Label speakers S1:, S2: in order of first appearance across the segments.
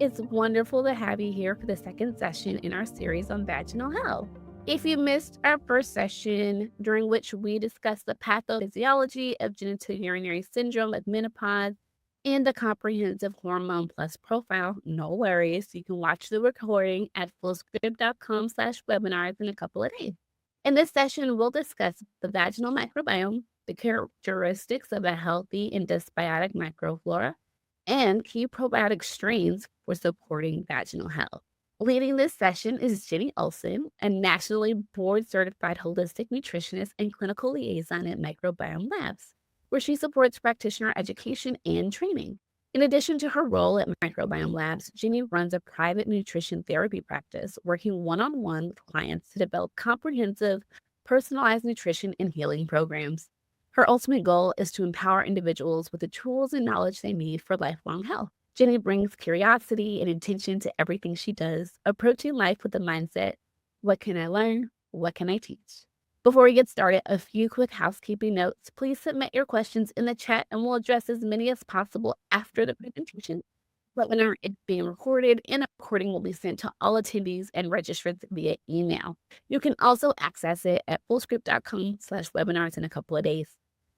S1: It's wonderful to have you here for the second session in our series on vaginal health. If you missed our first session, during which we discussed the pathophysiology of genitourinary syndrome at menopause and the comprehensive hormone plus profile, no worries. You can watch the recording at fullscript.com/webinars in a couple of days. In this session, we'll discuss the vaginal microbiome, the characteristics of a healthy and dysbiotic microflora, and key probiotic strains for supporting vaginal health. Leading this session is Jenny Olson, a nationally board certified holistic nutritionist and clinical liaison at Microbiome Labs, where she supports practitioner education and training. In addition to her role at Microbiome Labs, Jenny runs a private nutrition therapy practice, working one-on-one with clients to develop comprehensive, personalized nutrition and healing programs. Her ultimate goal is to empower individuals with the tools and knowledge they need for lifelong health. Jenny brings curiosity and intention to everything she does, approaching life with the mindset, what can I learn? What can I teach? Before we get started, a few quick housekeeping notes. Please submit your questions in the chat and we'll address as many as possible after the presentation. Webinar is being recorded and a recording will be sent to all attendees and registrants via email. You can also access it at fullscript.com/webinars in a couple of days.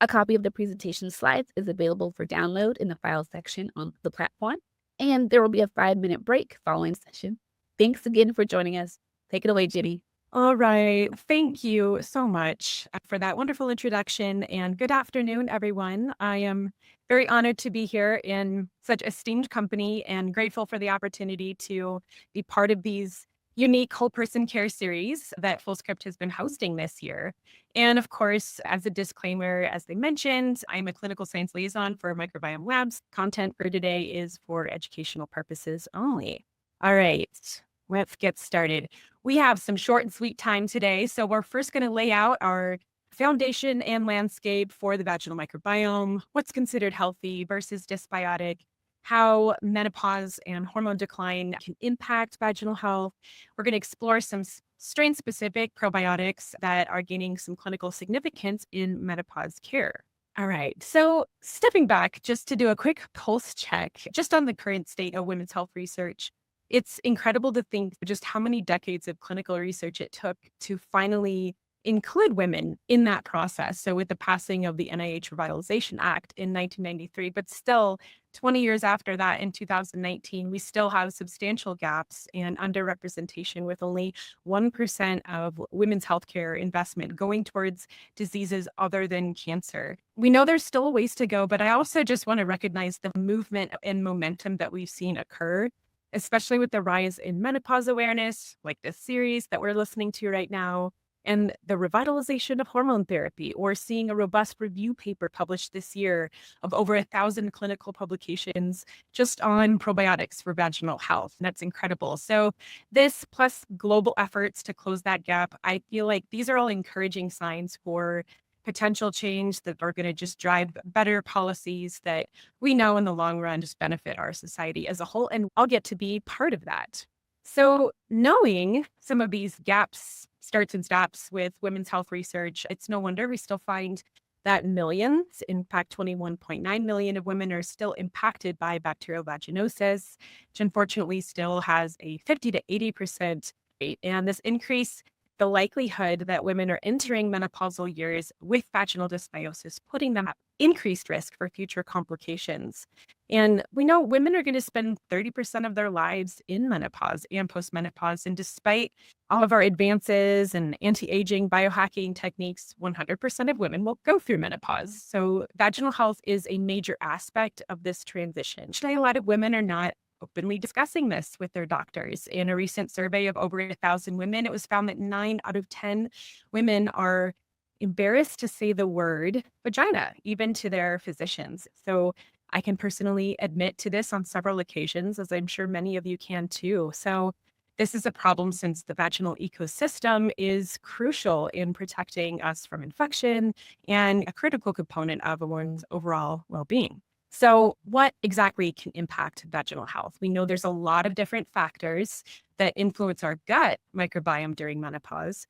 S1: A copy of the presentation slides is available for download in the files section on the platform, and there will be a 5-minute break following the session. Thanks again for joining us. Take it away, Jenny.
S2: All right. Thank you so much for that wonderful introduction, and good afternoon, everyone. I am very honored to be here in such esteemed company and grateful for the opportunity to be part of these unique whole person care series that Fullscript has been hosting this year. And of course, as a disclaimer, as they mentioned, I'm a clinical science liaison for Microbiome Labs. Content for today is for educational purposes only. All right, let's get started. We have some short and sweet time today. So we're first going to lay out our foundation and landscape for the vaginal microbiome, what's considered healthy versus dysbiotic, how menopause and hormone decline can impact vaginal health. We're going to explore some strain-specific probiotics that are gaining some clinical significance in menopause care. All right, so stepping back just to do a quick pulse check, just on the current state of women's health research. It's incredible to think just how many decades of clinical research it took to finally include women in that process. So with the passing of the NIH Revitalization Act in 1993, but still 20 years after that in 2019, we still have substantial gaps and underrepresentation with only 1% of women's healthcare investment going towards diseases other than cancer. We know there's still a ways to go, but I also just want to recognize the movement and momentum that we've seen occur, especially with the rise in menopause awareness, like this series that we're listening to right now, and the revitalization of hormone therapy, or seeing a robust review paper published this year of over 1,000 clinical publications just on probiotics for vaginal health. And that's incredible. So this plus global efforts to close that gap, I feel like these are all encouraging signs for potential change that are going to just drive better policies that we know in the long run just benefit our society as a whole. And I'll get to be part of that. So knowing some of these gaps, starts and stops with women's health research, it's no wonder we still find that millions, in fact, 21.9 million of women are still impacted by bacterial vaginosis, which unfortunately still has a 50 to 80% rate. And this increase the likelihood that women are entering menopausal years with vaginal dysbiosis, putting them at increased risk for future complications. And we know women are going to spend 30% of their lives in menopause and postmenopause. And despite all of our advances and anti-aging biohacking techniques, 100% of women will go through menopause. So vaginal health is a major aspect of this transition. A lot of women are not openly discussing this with their doctors. In a recent survey of over 1,000 women, it was found that 9 out of 10 women are embarrassed to say the word vagina, even to their physicians. So I can personally admit to this on several occasions, as I'm sure many of you can too. So this is a problem since the vaginal ecosystem is crucial in protecting us from infection and a critical component of a woman's overall well-being. So what exactly can impact vaginal health? We know there's a lot of different factors that influence our gut microbiome during menopause.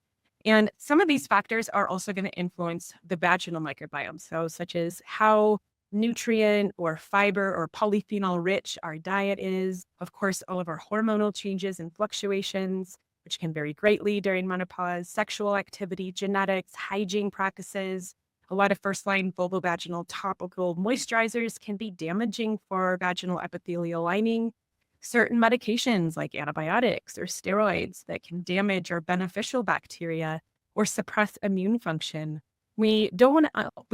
S2: And some of these factors are also going to influence the vaginal microbiome. So such as how nutrient or fiber or polyphenol rich our diet is. Of course, all of our hormonal changes and fluctuations, which can vary greatly during menopause, sexual activity, genetics, hygiene practices. A lot of first-line vulvovaginal topical moisturizers can be damaging for vaginal epithelial lining. Certain medications like antibiotics or steroids that can damage our beneficial bacteria or suppress immune function. We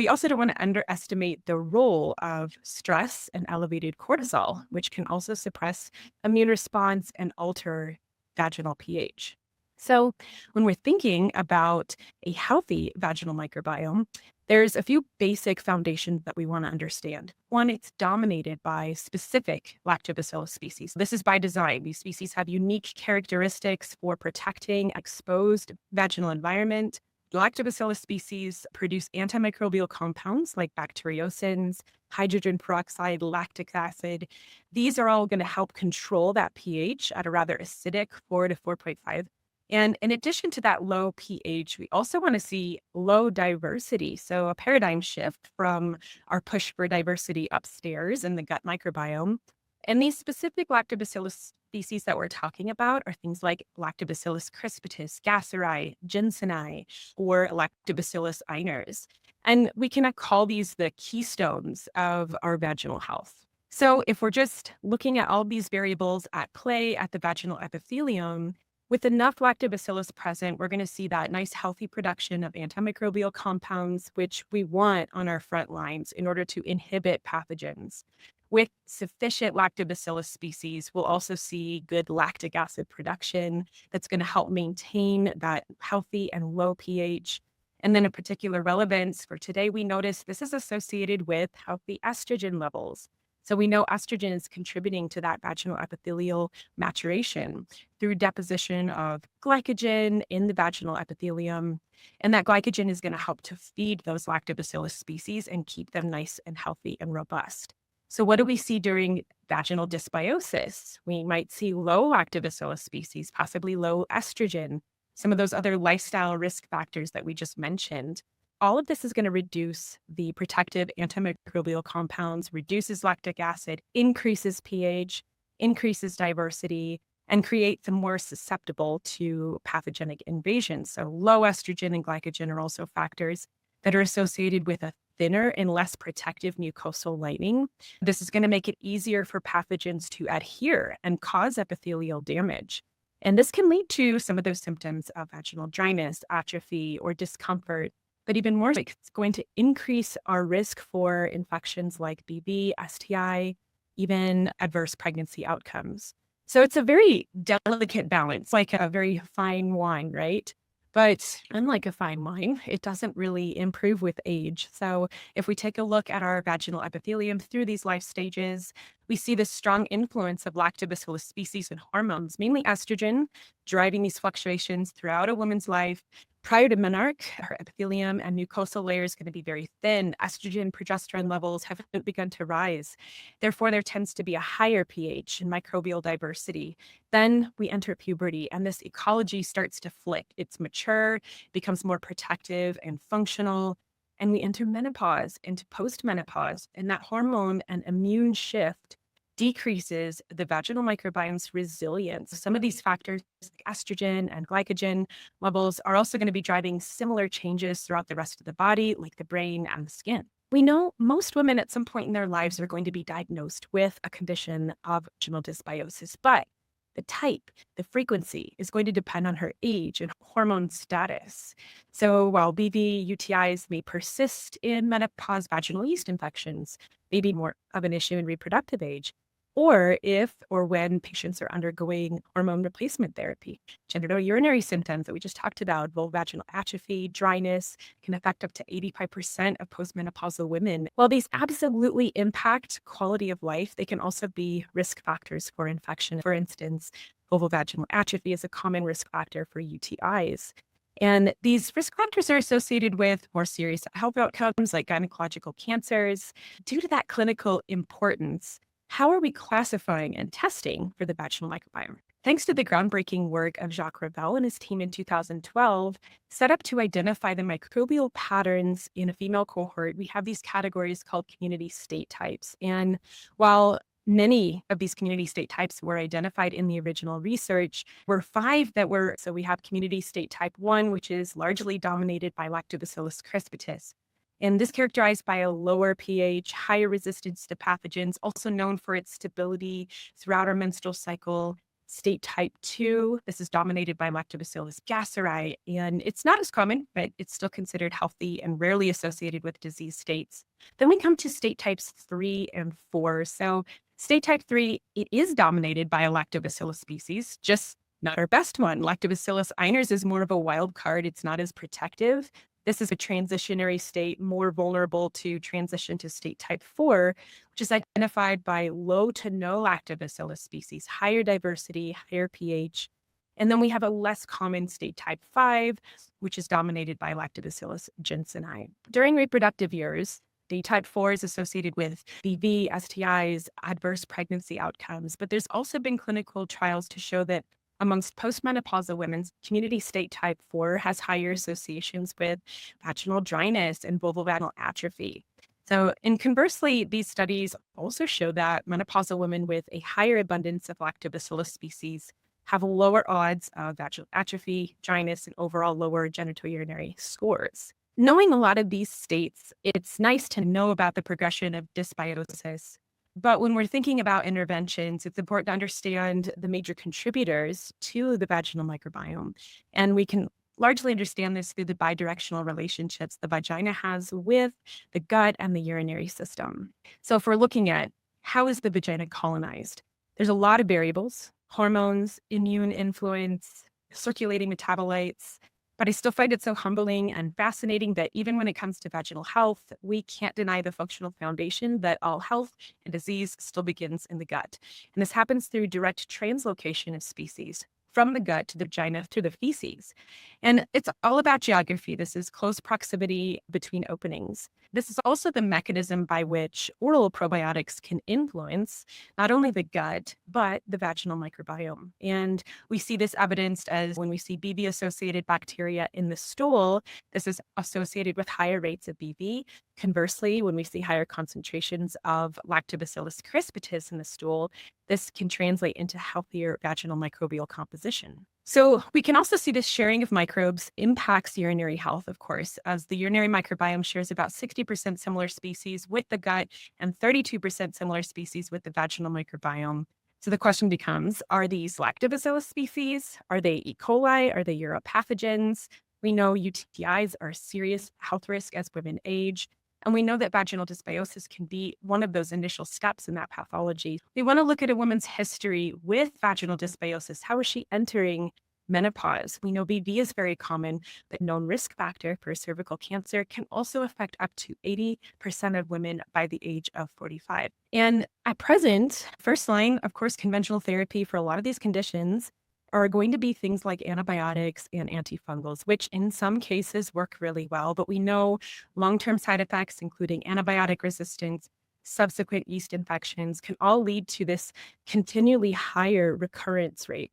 S2: also don't want to underestimate the role of stress and elevated cortisol, which can also suppress immune response and alter vaginal pH. So, when we're thinking about a healthy vaginal microbiome, there's a few basic foundations that we want to understand. One, it's dominated by specific lactobacillus species. This is by design. These species have unique characteristics for protecting exposed vaginal environment. Lactobacillus species produce antimicrobial compounds like bacteriocins, hydrogen peroxide, lactic acid. These are all going to help control that pH at a rather acidic 4 to 4.5. And in addition to that low pH, we also want to see low diversity. So a paradigm shift from our push for diversity upstairs in the gut microbiome. And these specific lactobacillus species that we're talking about are things like Lactobacillus crispatus, gasseri, ginsengii, or Lactobacillus iners. And we can call these the keystones of our vaginal health. So if we're just looking at all these variables at play at the vaginal epithelium, with enough lactobacillus present, we're going to see that nice healthy production of antimicrobial compounds, which we want on our front lines in order to inhibit pathogens. With sufficient lactobacillus species, we'll also see good lactic acid production that's going to help maintain that healthy and low pH. And then a particular relevance for today, we notice this is associated with healthy estrogen levels. So we know estrogen is contributing to that vaginal epithelial maturation through deposition of glycogen in the vaginal epithelium. And that glycogen is going to help to feed those lactobacillus species and keep them nice and healthy and robust. So what do we see during vaginal dysbiosis? We might see low lactobacillus species, possibly low estrogen, some of those other lifestyle risk factors that we just mentioned. All of this is going to reduce the protective antimicrobial compounds, reduces lactic acid, increases pH, increases diversity, and creates them more susceptible to pathogenic invasion. So low estrogen and glycogen are also factors that are associated with a thinner and less protective mucosal lining. This is going to make it easier for pathogens to adhere and cause epithelial damage. And this can lead to some of those symptoms of vaginal dryness, atrophy, or discomfort. But even more, it's going to increase our risk for infections like BV, STI, even adverse pregnancy outcomes. So it's a very delicate balance, like a very fine wine, right? But unlike a fine wine, it doesn't really improve with age. So if we take a look at our vaginal epithelium through these life stages, we see the strong influence of lactobacillus species and hormones, mainly estrogen, driving these fluctuations throughout a woman's life. Prior to menarche, her epithelium and mucosal layer is going to be very thin. Estrogen, progesterone levels haven't begun to rise. Therefore, there tends to be a higher pH and microbial diversity. Then we enter puberty, and this ecology starts to flip. It's mature, becomes more protective and functional. And we enter menopause into postmenopause, and that hormone and immune shift decreases the vaginal microbiome's resilience. Some of these factors, like estrogen and glycogen levels, are also going to be driving similar changes throughout the rest of the body, like the brain and the skin. We know most women at some point in their lives are going to be diagnosed with a condition of vaginal dysbiosis, but the type, the frequency is going to depend on her age and hormone status. So while BV UTIs may persist in menopause, vaginal yeast infections may be more of an issue in reproductive age, or if or when patients are undergoing hormone replacement therapy. Genitourinary symptoms that we just talked about, vulvovaginal atrophy, dryness, can affect up to 85% of postmenopausal women. While these absolutely impact quality of life, they can also be risk factors for infection. For instance, vulvovaginal atrophy is a common risk factor for UTIs. And these risk factors are associated with more serious health outcomes like gynecological cancers. Due to that clinical importance, how are we classifying and testing for the vaginal microbiome? thanks to the groundbreaking work of Jacques Ravel and his team in 2012, set up to identify the microbial patterns in a female cohort, we have these categories called community state types. And while many of these community state types were identified in the original research, were 5 that were, so we have community state type 1, which is largely dominated by Lactobacillus crispatus. And this characterized by a lower pH, higher resistance to pathogens, also known for its stability throughout our menstrual cycle. State type 2, this is dominated by Lactobacillus gasseri, and it's not as common, but it's still considered healthy and rarely associated with disease states. Then we come to state types 3 and 4. So state type 3, it is dominated by a Lactobacillus species, just not our best one. Lactobacillus iners is more of a wild card. It's not as protective. This is a transitionary state, more vulnerable to transition to state type 4, which is identified by low to no lactobacillus species, higher diversity, higher pH. And then we have a less common state type 5, which is dominated by Lactobacillus jensenii. During reproductive years, state type 4 is associated with BV, STIs, adverse pregnancy outcomes, but there's also been clinical trials to show that amongst postmenopausal women, community state type 4 has higher associations with vaginal dryness and vulvovaginal atrophy. So, and conversely, these studies also show that menopausal women with a higher abundance of Lactobacillus species have lower odds of vaginal atrophy, dryness, and overall lower genitourinary scores. Knowing a lot of these states, it's nice to know about the progression of dysbiosis. But when we're thinking about interventions, it's important to understand the major contributors to the vaginal microbiome. And we can largely understand this through the bidirectional relationships the vagina has with the gut and the urinary system. So if we're looking at how is the vagina colonized, there's a lot of variables: hormones, immune influence, circulating metabolites. But I still find it so humbling and fascinating that even when it comes to vaginal health, we can't deny the functional foundation that all health and disease still begins in the gut. And this happens through direct translocation of species from the gut to the vagina through the feces. And it's all about geography. This is close proximity between openings. This is also the mechanism by which oral probiotics can influence not only the gut, but the vaginal microbiome. And we see this evidenced as when we see BV-associated bacteria in the stool, this is associated with higher rates of BV. Conversely, when we see higher concentrations of Lactobacillus crispatus in the stool, this can translate into healthier vaginal microbial composition. So we can also see this sharing of microbes impacts urinary health, of course, as the urinary microbiome shares about 60% similar species with the gut and 32% similar species with the vaginal microbiome. So the question becomes, are these lactobacillus species? Are they E. coli? Are they uropathogens? We know UTIs are a serious health risk as women age. And we know that vaginal dysbiosis can be one of those initial steps in that pathology. We want to look at a woman's history with vaginal dysbiosis. How is she entering menopause? We know BV is very common, but known risk factor for cervical cancer can also affect up to 80% of women by the age of 45. And at present, first line, of course, conventional therapy for a lot of these conditions are going to be things like antibiotics and antifungals, which in some cases work really well. But we know long-term side effects, including antibiotic resistance, subsequent yeast infections, can all lead to this continually higher recurrence rate.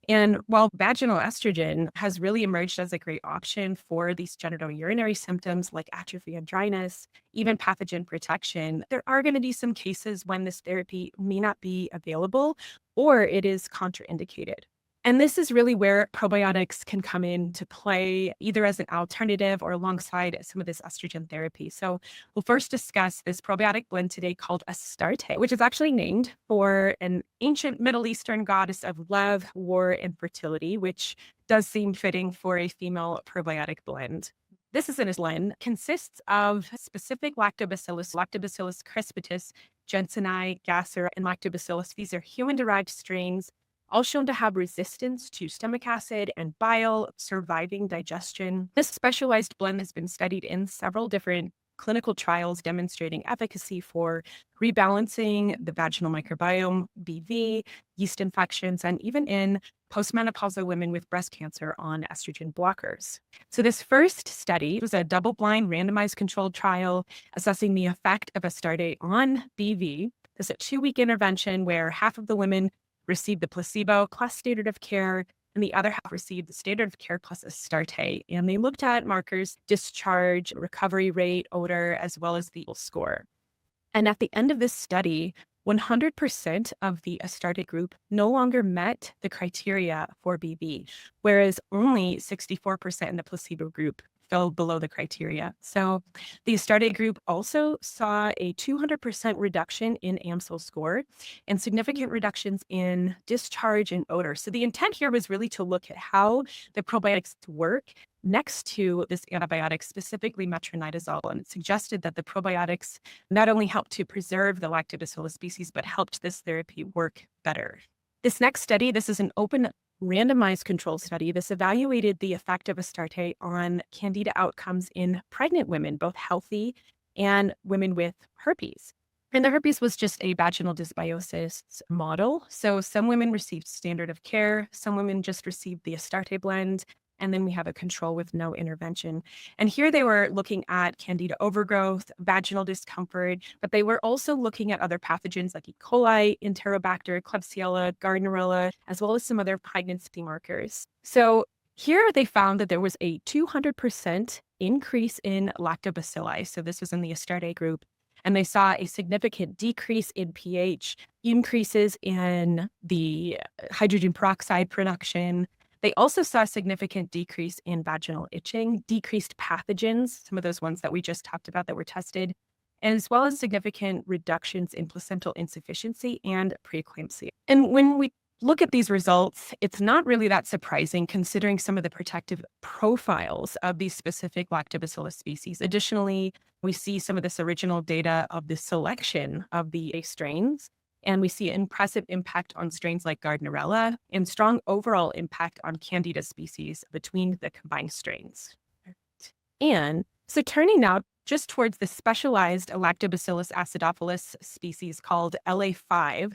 S2: And while vaginal estrogen has really emerged as a great option for these genitourinary symptoms like atrophy and dryness, even pathogen protection, there are going to be some cases when this therapy may not be available or it is contraindicated. And this is really where probiotics can come into play, either as an alternative or alongside some of this estrogen therapy. So we'll first discuss this probiotic blend today called Astarte, which is actually named for an ancient Middle Eastern goddess of love, war, and fertility, which does seem fitting for a female probiotic blend. This is a blend, consists of specific lactobacillus, Lactobacillus crispatus, jensenii, gasseri, and lactobacillus. These are human-derived strains, all shown to have resistance to stomach acid and bile, surviving digestion. This specialized blend has been studied in several different clinical trials demonstrating efficacy for rebalancing the vaginal microbiome, BV, yeast infections, and even in postmenopausal women with breast cancer on estrogen blockers. So this first study was a double-blind randomized controlled trial assessing the effect of Astarte on BV. This is a 2-week intervention where half of the women received the placebo plus standard of care, and the other half received the standard of care plus Astarte. And they looked at markers, discharge, recovery rate, odor, as well as the score. And at the end of this study, 100% of the Astarte group no longer met the criteria for BV, whereas only 64% in the placebo group fell below the criteria. So the Astarte group also saw a 200% reduction in AMSL score and significant reductions in discharge and odor. So the intent here was really to look at how the probiotics work next to this antibiotic, specifically metronidazole. And it suggested that the probiotics not only helped to preserve the Lactobacillus species, but helped this therapy work better. This next study, this is an open randomized control study. This evaluated the effect of Astarte on Candida outcomes in pregnant women, both healthy and women with herpes. And the herpes was just a vaginal dysbiosis model. So some women received standard of care, some women just received the Astarte blend, and then we have a control with no intervention. And here they were looking at Candida overgrowth, vaginal discomfort, but they were also looking at other pathogens like E. coli, Enterobacter, Klebsiella, Gardnerella, as well as some other pregnancy markers. So here they found that there was a 200% increase in lactobacilli. So this was in the Astarte group. And they saw a significant decrease in pH, increases in the hydrogen peroxide production. They also saw a significant decrease in vaginal itching, decreased pathogens, some of those ones that we just talked about that were tested, as well as significant reductions in placental insufficiency and preeclampsia. And when we look at these results, it's not really that surprising considering some of the protective profiles of these specific Lactobacillus species. Additionally, we see some of this original data of the selection of the strains. And we see impressive impact on strains like Gardnerella and strong overall impact on Candida species between the combined strains. And so turning now just towards the specialized Lactobacillus acidophilus species called LA5.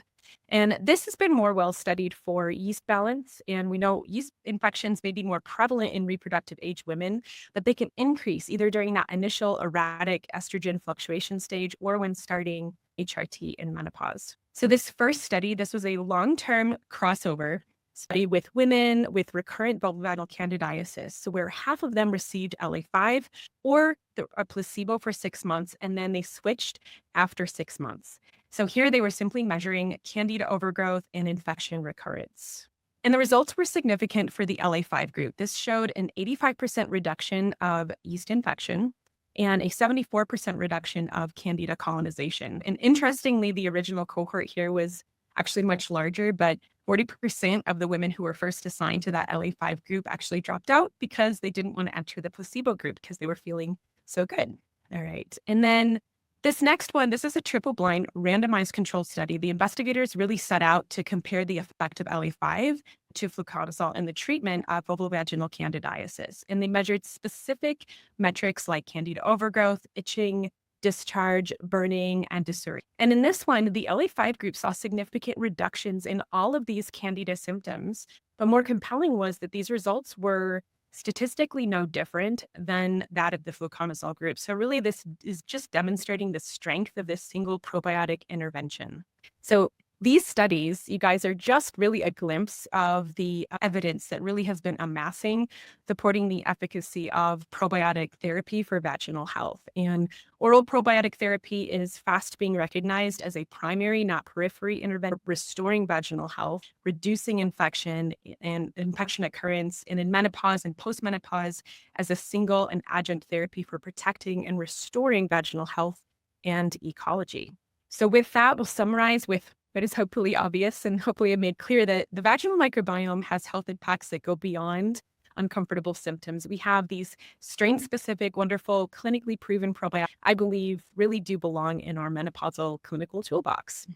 S2: And this has been more well studied for yeast balance. And we know yeast infections may be more prevalent in reproductive age women, but they can increase either during that initial erratic estrogen fluctuation stage or when starting HRT in menopause. So this first study, this was a long-term crossover study with women with recurrent vulvovaginal candidiasis, so where half of them received LA5 or a placebo for 6 months, and then they switched after 6 months. So here they were simply measuring Candida overgrowth and infection recurrence. And the results were significant for the LA5 group. This showed an 85% reduction of yeast infection and a 74% reduction of Candida colonization. And interestingly, the original cohort here was actually much larger, but 40% of the women who were first assigned to that LA5 group actually dropped out because they didn't want to enter the placebo group because they were feeling so good. All right. And then this next one, this is a triple-blind randomized controlled study. The investigators really set out to compare the effect of LA5 to fluconazole in the treatment of vulvovaginal candidiasis. And they measured specific metrics like Candida overgrowth, itching, discharge, burning, and dysuria. And in this one, the LA5 group saw significant reductions in all of these Candida symptoms. But more compelling was that these results were statistically no different than that of the fluconazole group. So really, this is just demonstrating the strength of this single probiotic intervention. So these studies, you guys, are just really a glimpse of the evidence that really has been amassing, supporting the efficacy of probiotic therapy for vaginal health. And oral probiotic therapy is fast being recognized as a primary, not periphery intervention, restoring vaginal health, reducing infection and infection occurrence, and in menopause and postmenopause as a single and adjunct therapy for protecting and restoring vaginal health and ecology. So with that, we'll summarize with what is hopefully obvious, and hopefully I made clear that the vaginal microbiome has health impacts that go beyond uncomfortable symptoms. We have these strain-specific, wonderful, clinically proven probiotics I believe really do belong in our menopausal clinical toolbox.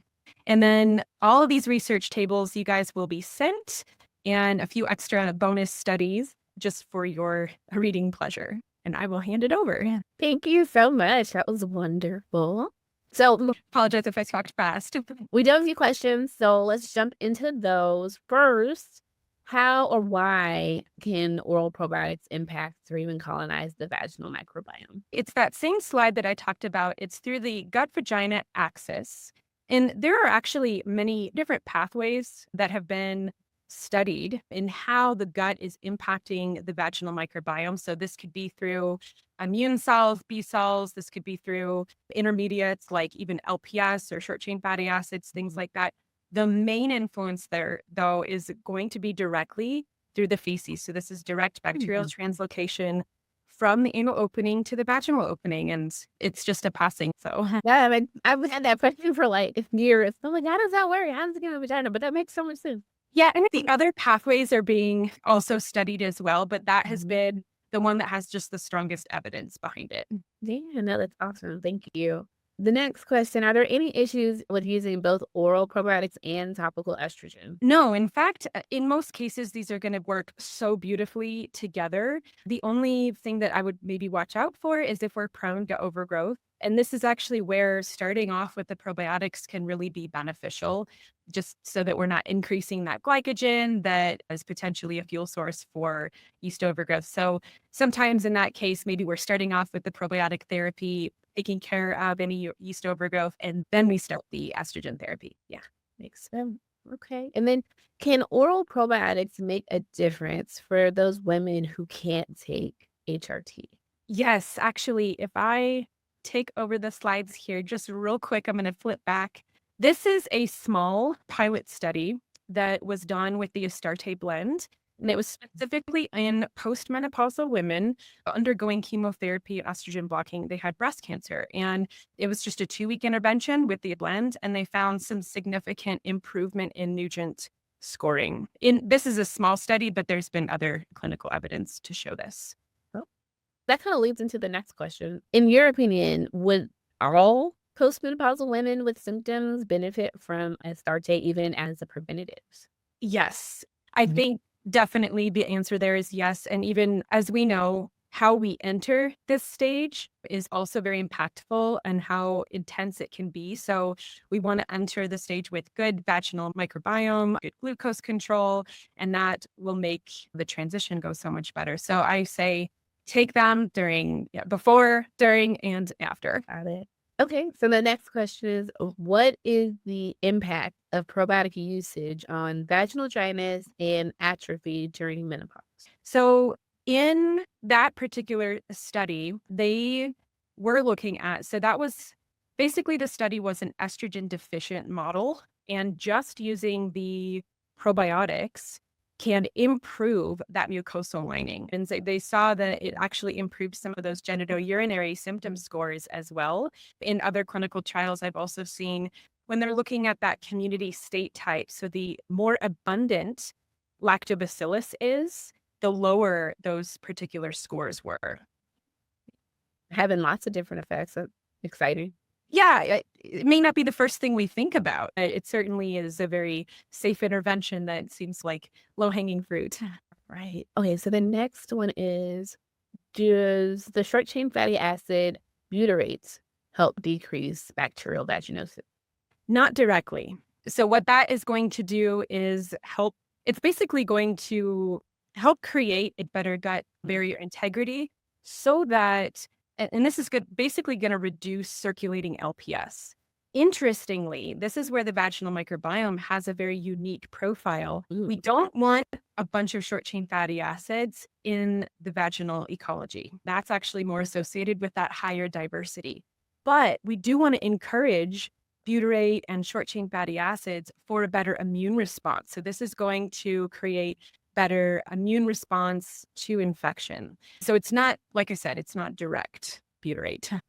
S2: And then all of these research tables you guys will be sent, and a few extra bonus studies just for your reading pleasure. And I will hand it over.
S1: Thank you so much. That was wonderful. So
S2: Apologize if I talked fast.
S1: we do have a few questions, so let's jump into those. First, how or why can oral probiotics impact or even colonize the vaginal microbiome?
S2: It's that same slide that I talked about. It's through the gut-vagina axis. And there are actually many different pathways that have been studied in how the gut is impacting the vaginal microbiome. So this could be through immune cells, B cells. This could be through intermediates like even LPS or short chain fatty acids, things like that. The main influence there, though, is going to be directly through the feces. So this is direct bacterial translocation from the anal opening to the vaginal opening, and it's just a passing. So
S1: Yeah, I mean, I've had that question for like years. I'm like, how does that work? How does it get in the vagina? But that makes so much sense.
S2: yeah, and the other pathways are being also studied as well, but that has been the one that has just the strongest evidence behind it.
S1: Yeah, no, that's awesome. Thank you. The next question, are there any issues with using both oral probiotics and topical estrogen?
S2: No, in fact, in most cases, these are going to work so beautifully together. The only thing that I would maybe watch out for is if we're prone to overgrowth. And this is actually where starting off with the probiotics can really be beneficial, just so that we're not increasing that glycogen that is potentially a fuel source for yeast overgrowth. So sometimes in that case, maybe we're starting off with the probiotic therapy, taking care of any yeast overgrowth, and then we start the estrogen therapy. Yeah, makes sense.
S1: Okay. And then can oral probiotics make a difference for those women who can't take HRT?
S2: Yes, actually, if I take over the slides here, just real quick, I'm going to flip back. This is a small pilot study that was done with the Astarte blend, and it was specifically in postmenopausal women undergoing chemotherapy and estrogen blocking. They had breast cancer, and it was just a 2-week intervention with the blend, and they found some significant improvement in Nugent scoring. This is a small study, but there's been other clinical evidence to show this.
S1: That kind of leads into the next question. In your opinion, would all postmenopausal women with symptoms benefit from Astarte even as a preventative?
S2: Yes, I think definitely the answer there is yes. And even as we know, how we enter this stage is also very impactful and how intense it can be. So we want to enter the stage with good vaginal microbiome, good glucose control, and that will make the transition go so much better. So I say take them before, during, and after.
S1: Got it. Okay, so the next question is, what is the impact of probiotic usage on vaginal dryness and atrophy during menopause?
S2: So in that particular study, they were looking at, so that was basically the study was an estrogen deficient model, and just using the probiotics can improve that mucosal lining. And so they saw that it actually improved some of those genitourinary symptom scores as well. In other clinical trials, I've also seen when they're looking at that community state type, so the more abundant lactobacillus is, the lower those particular scores were.
S1: Having lots of different effects. That's exciting.
S2: Yeah, it may not be the first thing we think about. It certainly is a very safe intervention that seems like low-hanging fruit.
S1: Right. Okay, so the next one is, does the short chain fatty acid butyrate help decrease bacterial vaginosis?
S2: Not directly. So what that is going to do is help, it's basically going to help create a better gut barrier integrity so that, and this is good, basically going to reduce circulating LPS. Interestingly, this is where the vaginal microbiome has a very unique profile. We don't want a bunch of short chain fatty acids in the vaginal ecology. That's actually more associated with that higher diversity. But we do want to encourage butyrate and short chain fatty acids for a better immune response. So this is going to create better immune response to infection. So it's not, like I said, it's not direct butyrate.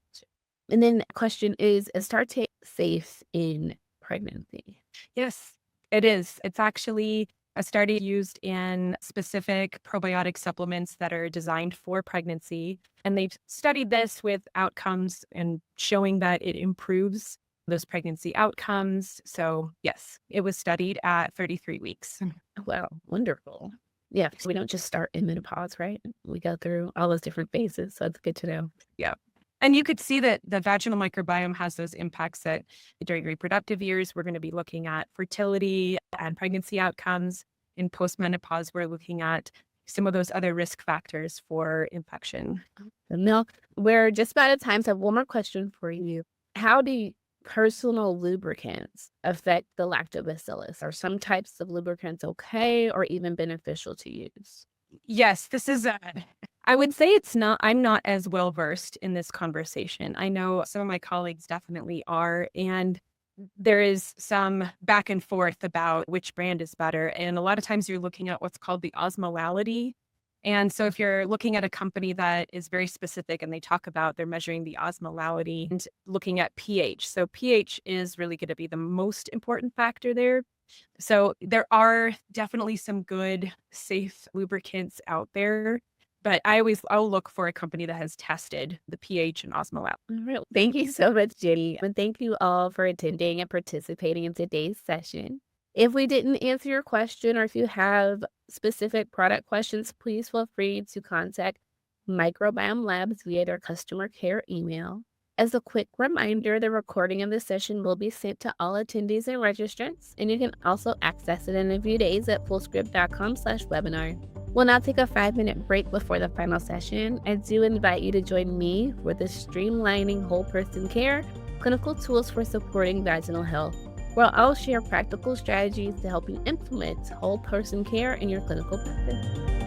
S1: And then the question is Astarte safe in pregnancy?
S2: Yes, it is. It's actually a study used in specific probiotic supplements that are designed for pregnancy. And they've studied this with outcomes and showing that it improves those pregnancy outcomes. So yes, it was studied at 33 weeks.
S1: Wow, wonderful. Yeah, so we don't just start in menopause, right? We go through all those different phases. So it's good to know.
S2: Yeah. And you could see that the vaginal microbiome has those impacts that during reproductive years, we're going to be looking at fertility and pregnancy outcomes. In postmenopause, we're looking at some of those other risk factors for infection.
S1: Now, we're just about at time. So I have one more question for you. How do personal lubricants affect the lactobacillus? Are some types of lubricants okay or even beneficial to use?
S2: Yes, this is I would say I'm not as well versed in this conversation. I know some of my colleagues definitely are, and there is some back and forth about which brand is better. And a lot of times you're looking at what's called the osmolality. And so if you're looking at a company that is very specific and they talk about they're measuring the osmolality and looking at pH. So pH is really going to be the most important factor there. So there are definitely some good, safe lubricants out there, but I'll look for a company that has tested the pH and osmolality.
S1: All right. Thank you so much, Jenny. And thank you all for attending and participating in today's session. If we didn't answer your question or if you have specific product questions, please feel free to contact Microbiome Labs via their customer care email. As a quick reminder, the recording of this session will be sent to all attendees and registrants, and you can also access it in a few days at fullscript.com/webinar. We'll now take a 5-minute break before the final session. I do invite you to join me for the Streamlining Whole Person Care Clinical Tools for Supporting Vaginal Health, where I'll share practical strategies to help you implement whole person care in your clinical practice.